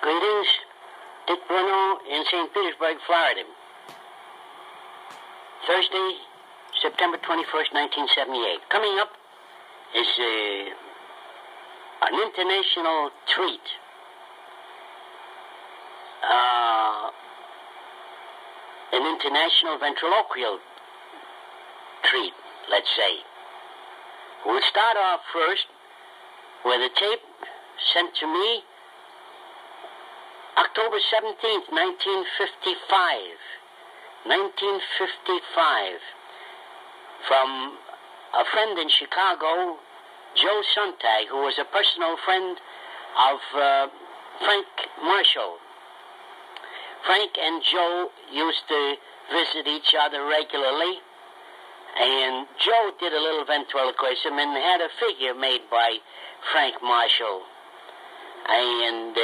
Greetings, Dick Bruno in St. Petersburg, Florida. Thursday, September 21st, 1978. Coming up is an international treat. An international ventriloquial treat, let's say. We'll start off first with a tape sent to me October 17th, 1955. 1955. From a friend in Chicago, Joe Sontag, who was a personal friend of Frank Marshall. Frank and Joe used to visit each other regularly, and Joe did a little ventriloquism and had a figure made by Frank Marshall. And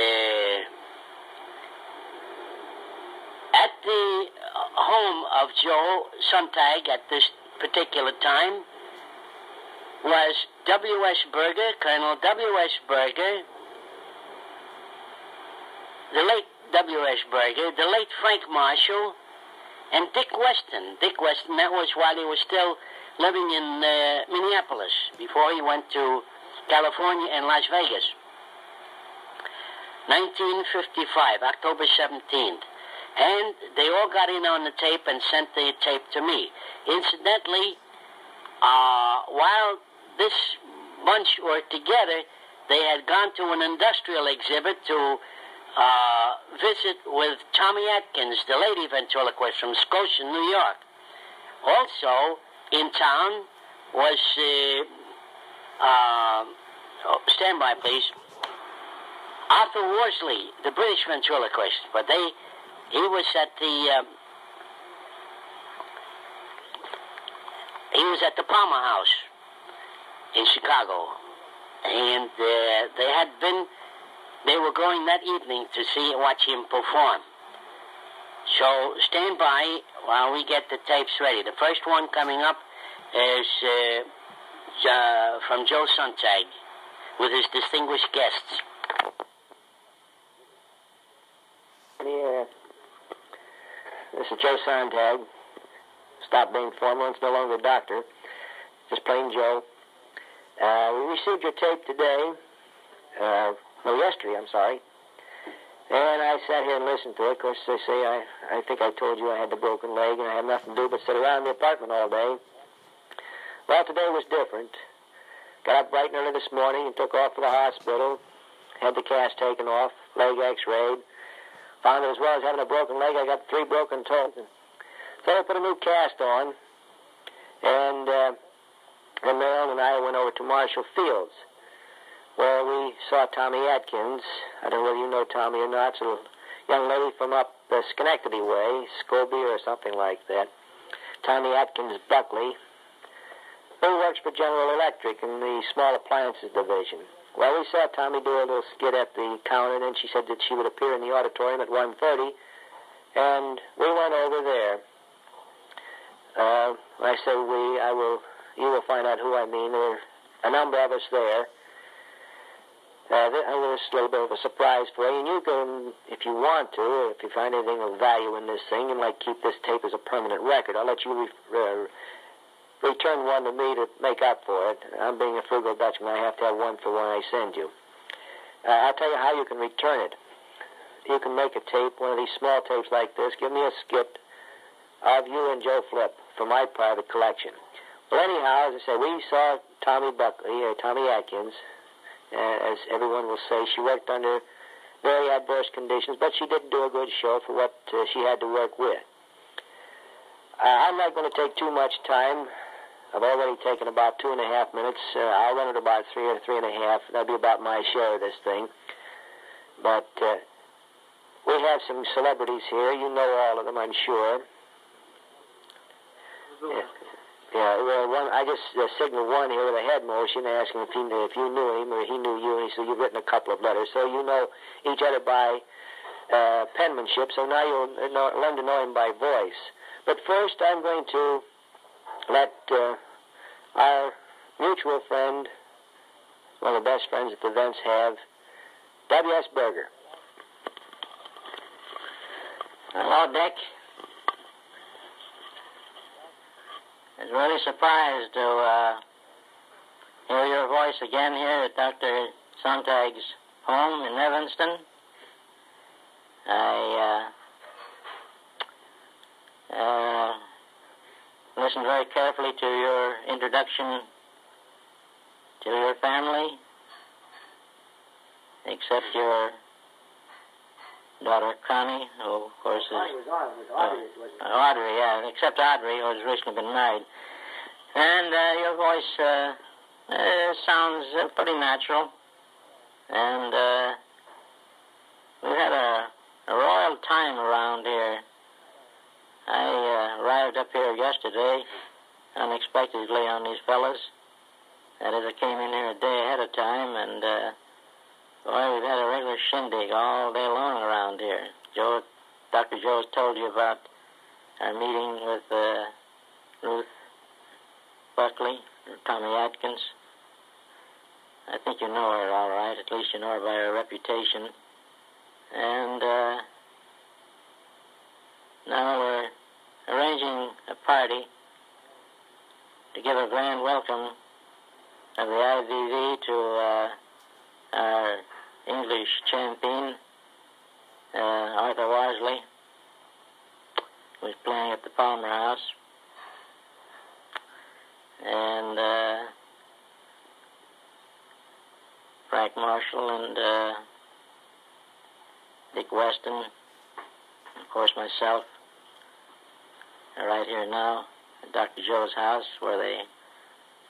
at the home of Joe Sontag at this particular time was W.S. Berger, Colonel W.S. Berger, the late W.S. Berger, the late Frank Marshall, and Dick Weston. Dick Weston, that was while he was still living in Minneapolis, before he went to California and Las Vegas. 1955, October 17th. And they all got in on the tape and sent the tape to me. Incidentally, while this bunch were together, they had gone to an industrial exhibit to visit with Tommy Atkins, the lady ventriloquist from Scotia, New York. Also in town was, stand by please, Arthur Worsley, the British ventriloquist, but he was at the Palmer House in Chicago, and they were going that evening to watch him perform. So stand by while we get the tapes ready. The first one coming up is from Joe Sontag with his distinguished guests. Yeah. This is Joe Sontag. Stopped being formal, it's no longer a doctor. Just plain Joe. We received your tape today. Yesterday, I'm sorry. And I sat here and listened to it. Of course, they say, I think I told you I had the broken leg and I had nothing to do but sit around the apartment all day. Well, today was different. Got up bright and early this morning and took off to the hospital. Had the cast taken off, leg x-rayed. Found that as well as having a broken leg, I got 3 broken toes. So I put a new cast on. And then Marilyn and I went over to Marshall Fields, where we saw Tommy Atkins. I don't know whether you know Tommy or not. It's a young lady from up Schenectady way, Scobie or something like that. Tommy Atkins Buckley, who works for General Electric in the small appliances division. Well, we saw Tommy do a little skit at the counter, and then she said that she would appear in the auditorium at 1:30, and we went over there. I say you will find out who I mean. There were a number of us there. It was a little bit of a surprise for you, and you can, if you want to, or if you find anything of value in this thing, you might keep this tape as a permanent record. I'll let you return one to me to make up for it. I'm being a frugal Dutchman. I have to have one for one I send you. I'll tell you how you can return it. You can make a tape, one of these small tapes like this. Give me a skit of you and Joe Flip for my private collection. Well, anyhow, as I say, we saw Tommy Atkins. As everyone will say, she worked under very adverse conditions, but she did do a good show for what she had to work with. I'm not going to take too much time. I've already taken about 2.5 minutes. I'll run it about 3 or 3.5. That'll be about my share of this thing. But we have some celebrities here. You know all of them, I'm sure. Yeah, well, I just signaled one here with a head motion asking if you knew him or he knew you, and he said, you've written a couple of letters, so you know each other by penmanship, so now you'll learn to know him by voice. But first, I'm going to let our mutual friend, one of the best friends that the Vents have, W.S. Berger. Hello, Dick. I was really surprised to hear your voice again here at Dr. Sontag's home in Evanston. I listened very carefully to your introduction to your family, except your daughter Connie, who, of course, is... Audrey, yeah, except Audrey, who has recently been married. And your voice sounds pretty natural. And we've had a royal time around here. I arrived up here yesterday unexpectedly on these fellas. That is, I came in here a day ahead of time, and boy, we've had a regular shindig all day long around here. Dr. Joe's told you about our meeting with Ruth Buckley, or Tommy Atkins. I think you know her all right. At least you know her by her reputation. And now we're arranging a party to give a grand welcome of the IVV to our English champion, Arthur Worsley, who's playing at the Palmer House. And Frank Marshall and Dick Weston, of course myself, are right here now at Dr. Joe's house, where they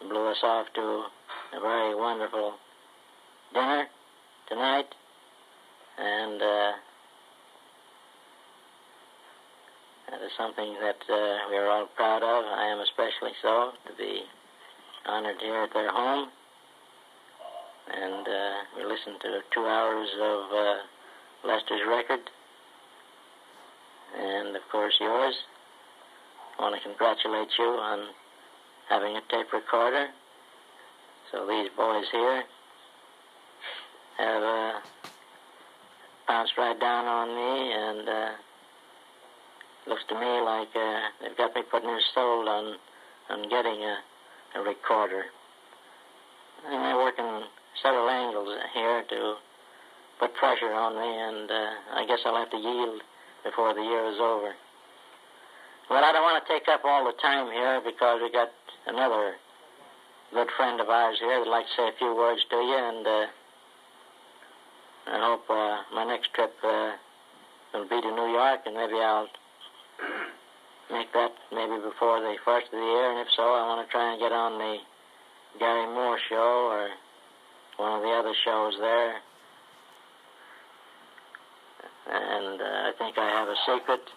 blew us off to a very wonderful dinner tonight. And that is something that we are all proud of. I am especially so, to be honored here at their home. And we listened to 2 hours of Lester's record, and of course yours. I want to congratulate you on having a tape recorder. So these boys here have bounced right down on me, and looks to me like they've got me putting their soul on getting a recorder. And they're working several angles here to put pressure on me, and I guess I'll have to yield before the year is over. Well, I don't want to take up all the time here, because we got another good friend of ours here that'd like to say a few words to you, and I hope my next trip will be to New York, and maybe I'll make that maybe before the first of the year, and if so, I want to try and get on the Gary Moore show or one of the other shows there. And I think I have a secret,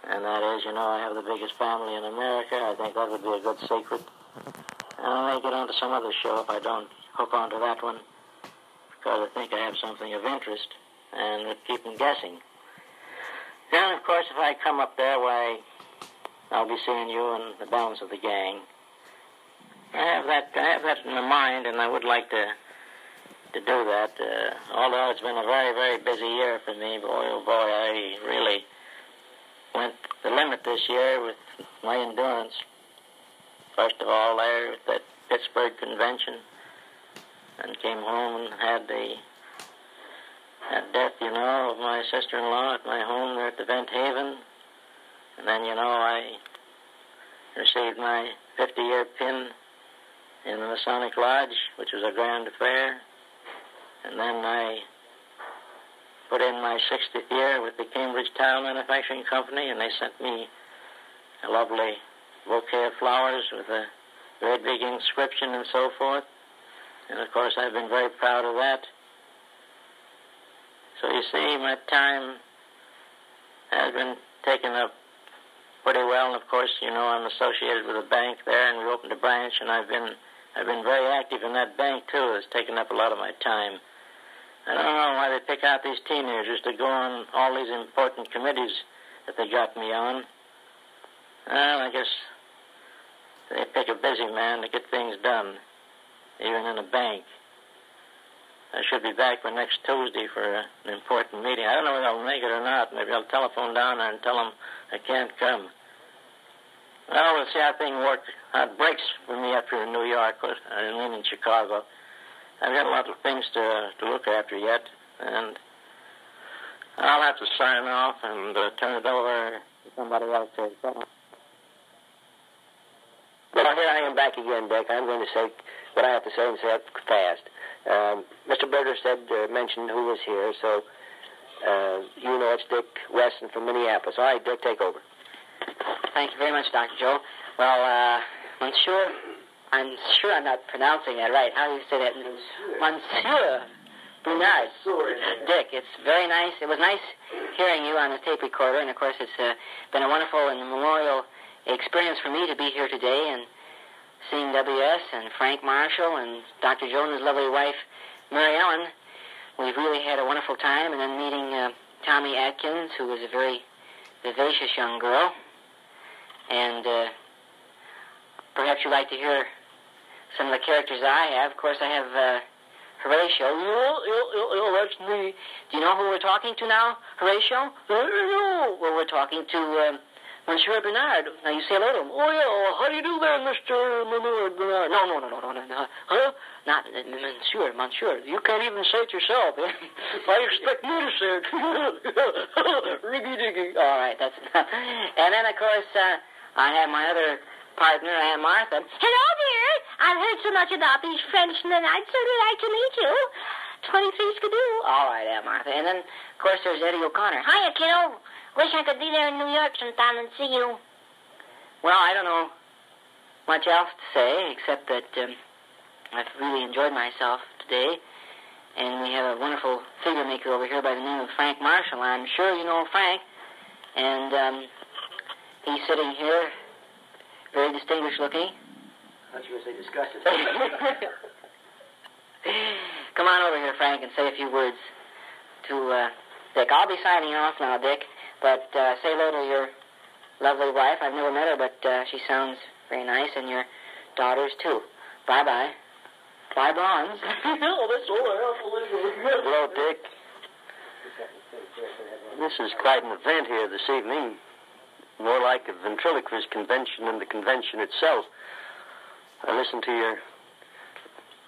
and that is, I have the biggest family in America. I think that would be a good secret. And I may get onto some other show if I don't hook onto that one, because I think I have something of interest, and would keep them guessing. Then, of course, if I come up there, why, I'll be seeing you and the balance of the gang. I have that in my mind, and I would like to do that. Although it's been a very, very busy year for me, boy, oh boy, I really went the limit this year with my endurance. First of all, there at that Pittsburgh convention, and came home and had that death, of my sister-in-law at my home there at the Vent Haven. And then, I received my 50-year pin in the Masonic Lodge, which was a grand affair. And then I put in my 60th year with the Cambridge Tile Manufacturing Company, and they sent me a lovely bouquet of flowers with a very big inscription and so forth. And, of course, I've been very proud of that. So, you see, my time has been taken up pretty well. And, of course, I'm associated with a bank there, and we opened a branch, and I've been very active in that bank, too. It's taken up a lot of my time. I don't know why they pick out these teenagers to go on all these important committees that they got me on. Well, I guess they pick a busy man to get things done, even in a bank. I should be back by next Tuesday for an important meeting. I don't know whether I'll make it or not. Maybe I'll telephone down there and tell them I can't come. Well, we'll see how things work. How it breaks for me up here in New York. I mean in Chicago. I've got a lot of things to look after yet, and I'll have to sign off and turn it over to somebody else. Well, here I am back again, Dick. I'm going to say what I have to say and say it fast. Mr. Berger mentioned who was here, so you know it's Dick Weston from Minneapolis. All right, Dick, take over. Thank you very much, Dr. Joe. Well, Monsieur, I'm sure I'm not pronouncing that right. How do you say that? Monsieur Brunard. Dick, it's very nice. It was nice hearing you on the tape recorder, and of course it's been a wonderful and memorial experience for me to be here today and seeing W.S. and Frank Marshall and Dr. Joe and his lovely wife, Mary Ellen. We've really had a wonderful time, and then meeting Tommy Atkins, who was a very vivacious young girl. And perhaps you'd like to hear some of the characters I have. Of course, I have Horatio. That's me. Do you know who we're talking to now, Horatio? No. Well, we're talking to Monsieur Brunard. Now, you say hello to him. Oh, yeah. How do you do there, Mr. Brunard? No. Huh? Not Monsieur. You can't even say it yourself. I expect me to say it. Riggy-diggy. All right, that's enough. And then, of course, I have my other partner, Aunt Martha. Hello, dear. I've heard so much about these Frenchmen, and I'd certainly like to meet you. 23 skidoo. All right, Aunt Martha. And then, of course, there's Eddie O'Connor. Hiya, kiddo. Wish I could be there in New York sometime and see you. Well, I don't know much else to say, except that I've really enjoyed myself today. And we have a wonderful figure maker over here by the name of Frank Marshall. I'm sure you know Frank. And he's sitting here, very distinguished looking. I thought you were going to say disgusted. Come on over here, Frank, and say a few words to Dick. I'll be signing off now, Dick, but say hello to your lovely wife. I've never met her, but she sounds very nice, and your daughters, too. Bye-bye. Bye, Bonds. Oh, that's all right. Hello, Dick. This is quite an event here this evening. More like a ventriloquist convention than the convention itself. I listened to your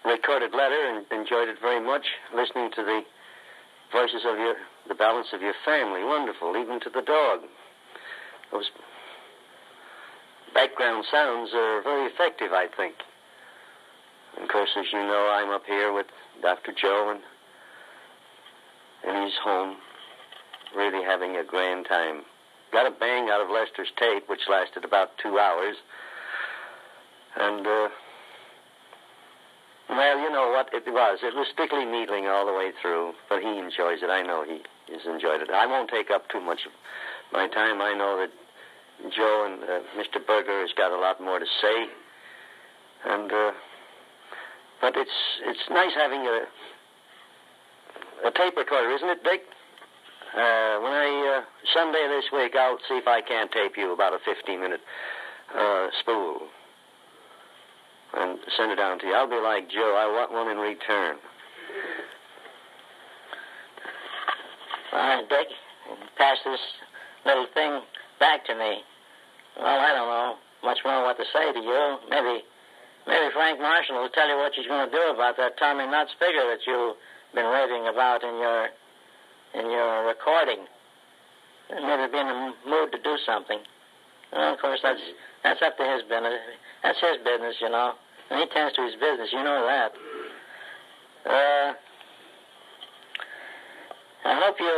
recorded letter and enjoyed it very much, listening to the voices of the balance of your family. Wonderful, even to the dog. Those background sounds are very effective, I think. And of course, as you know, I'm up here with Dr. Joe and he's home, really having a grand time. Got a bang out of Lester's tape, which lasted about 2 hours. And, well, you know what it was. It was strictly needling all the way through, but he enjoys it. I know he has enjoyed it. I won't take up too much of my time. I know that Joe and Mr. Berger has got a lot more to say. And, but it's nice having a tape recorder, isn't it, Dick? Someday this week, I'll see if I can't tape you about a 15-minute spool and send it down to you. I'll be like Joe. I want one in return. All right, Dick, pass this little thing back to me. Well, I don't know much more what to say to you. Maybe Frank Marshall will tell you what she's going to do about that Tommy Nuts figure that you've been raving about in your recording. And maybe be in the mood to do something. Well, of course, that's up to his business. That's his business, you know. And he tends to his business, you know that. I hope you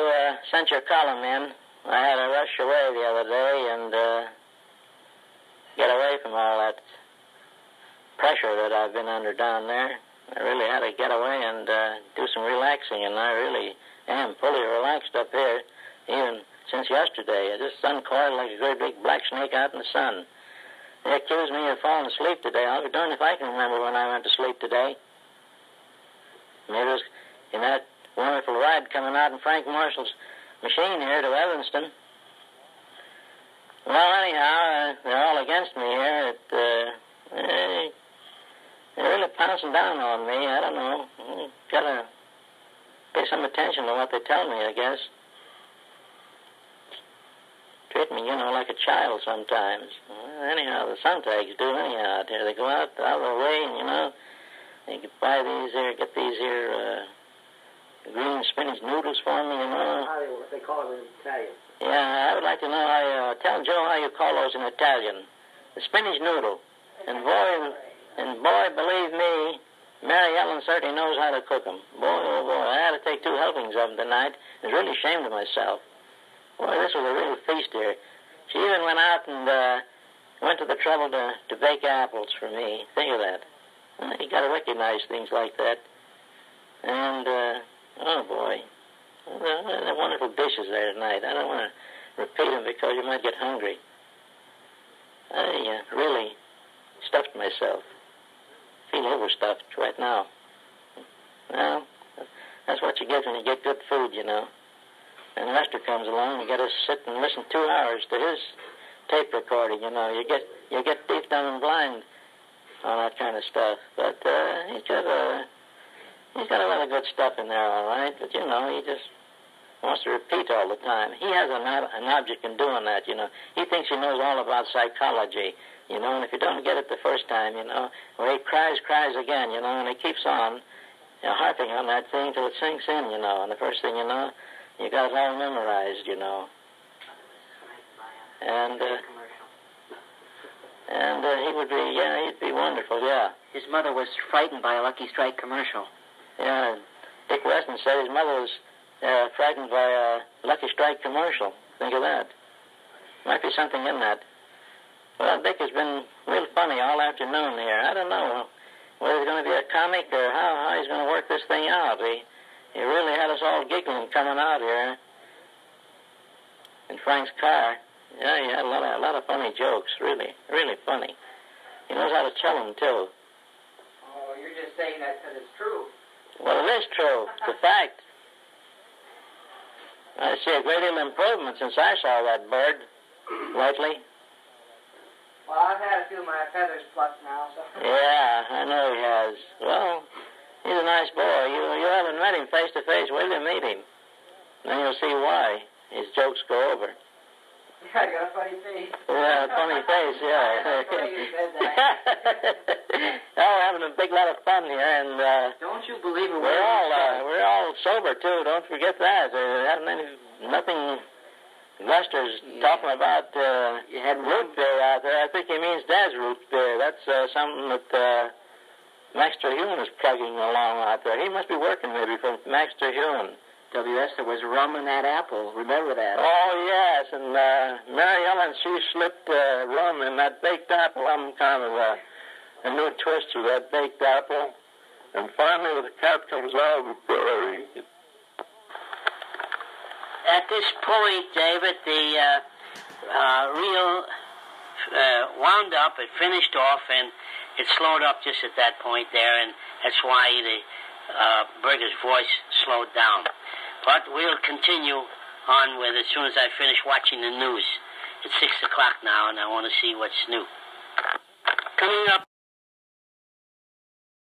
sent your column in. I had to rush away the other day and get away from all that pressure that I've been under down there. I really had to get away and do some relaxing, and I really am fully relaxed up here, even since yesterday. I just uncoiled like a great big black snake out in the sun. They accused me of falling asleep today. I'll be darned if I can remember when I went to sleep today. Maybe it was in that wonderful ride coming out in Frank Marshall's machine here to Evanston. Well, anyhow, they're all against me here. They're really pouncing down on me. I don't know. Got a pay some attention to what they tell me, I guess. Treat me, like a child sometimes. Well, anyhow, the Sontags do anyhow out there. They go out of their way and, they can buy these here, get these here green spinach noodles for me, What they call it in Italian. Yeah, I would like to know tell Joe how you call those in Italian. The spinach noodle. And boy, believe me, Mary Ellen certainly knows how to cook them. Boy, oh boy, I had to take 2 helpings of them tonight. I was really ashamed of myself. Boy, this was a real feast here. She even went out and went to the trouble to bake apples for me. Think of that. You got to recognize things like that. And, oh boy, they're wonderful dishes there tonight. I don't want to repeat them because you might get hungry. I really stuffed myself. Feel overstuffed right now. Well, that's what you get when you get good food, And Lester comes along, you got to sit and listen 2 hours to his tape recording. You get deep down and blind on that kind of stuff. But he's got a lot of good stuff in there, all right. But he just wants to repeat all the time. He has an object in doing that. He thinks he knows all about psychology. And if you don't get it the first time, or he cries again, and he keeps on harping on that thing till it sinks in, and the first thing you know, you got it all memorized, And he would be, he'd be wonderful, yeah. His mother was frightened by a Lucky Strike commercial. Yeah, Dick Weston said his mother was frightened by a Lucky Strike commercial. Think of that. Might be something in that. Well, Dick has been real funny all afternoon here. I don't know whether it's going to be a comic or how he's going to work this thing out. He really had us all giggling coming out here in Frank's car. Yeah, he had a lot of funny jokes, really, really funny. He knows how to tell them, too. Oh, you're just saying that because it's true. Well, it is true. It's a fact. I see a great deal of improvement since I saw that bird lately. Well, I've had a few of my feathers plucked now, so... Yeah, I know he has. Well, he's a nice boy. You haven't met him face to face. Wait till you meet him. Then you'll see why his jokes go over. Yeah, I got a funny face. Yeah, a funny face, yeah. That's funny you said that. We're having a big lot of fun here, and don't you believe it? we're all sober too. Don't forget that. Nothing. Lester's talking about you had root beer out there. I think he means Dad's root beer. That's something that Max Terhune is plugging along out there. He must be working maybe for Max Terhune. W.S., there was rum in that apple. Remember that? Oh, yes. And Mary Ellen, she slipped rum in that baked apple. I'm kind of a new twist to that baked apple. And finally, the cat comes out of the prairie. At this point, David, the reel wound up. It finished off, and it slowed up just at that point there, and that's why the Berger's voice slowed down. But we'll continue on with it as soon as I finish watching the news. It's 6 o'clock now, and I want to see what's new. Coming up.